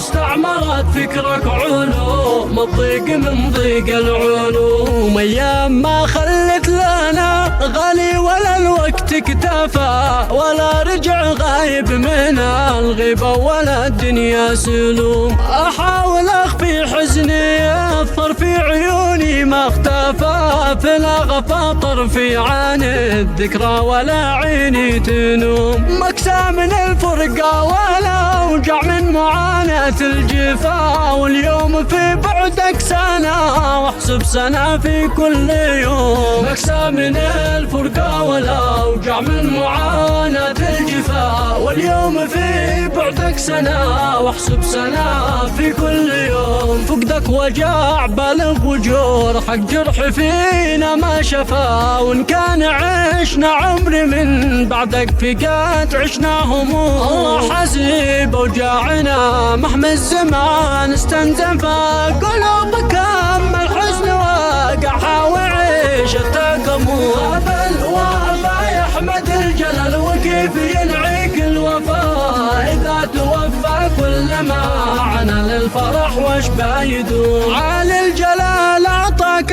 واستعمرت فكرك علوم الضيق من ضيق العلوم. ايام ما خلت لنا غالي ولا الوقت اكتفى ولا رجع غايب من الغيبة ولا الدنيا سلوم. احاول اخفي حزني يظهر في عيوني ما اختفى في الاغفى طرفي عن الذكرى ولا عيني تنوم. مكسى من الفرقة ولا اوجع من معاناة الجفا واليوم في بعدك سنة واحسب سنة في كل يوم. مكسى من الفرقة ولا اوجع من معاناة الجفا واليوم في بعدك سنة واحسب سنة في كل يوم. فقدك وجع بالغ وجرحك جرح فينا ما شفا وان كان عشنا عمري من بعدك فقات عشنا هموم. الله حسيب وجاعنا مهما الزمان استنزفا قلوبك اما الحزن واقعها وعيش التقمون. الوفا يحمد الجلال وكيف ينعيك الوفاء إذا توفى كل ما عنا للفرح وش بايدون. عالي الجلال أعطاك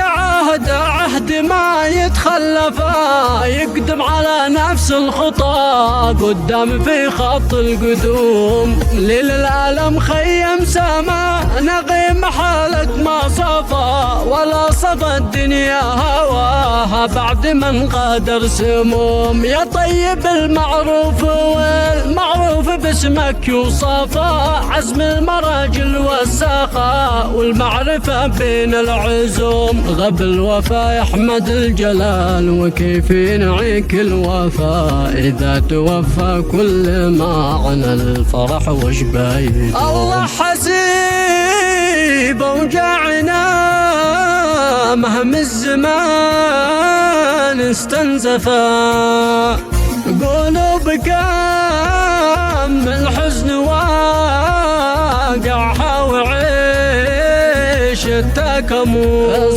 عهد ما يتخلفا يقدم على نفس الخطى قدام في خط القدوم. ليل العالم خيم سما نغيم حالك ما صفى ولا صفى الدنيا هواها بعد من غادر سموم. يا طيب المعروف والمعروف باسمك يوصفا عزم المراجل والسخاء والمعرفة بين العزوم. غب الوفا يحمد الجلال وكيف ينعيك الوفا إذا توفى كل ما عنا الفرح وش بايد. الله حسيب وجعنا مهما الزمان استنزفا قلوبك من الحزن واقعها وعيش التكمل.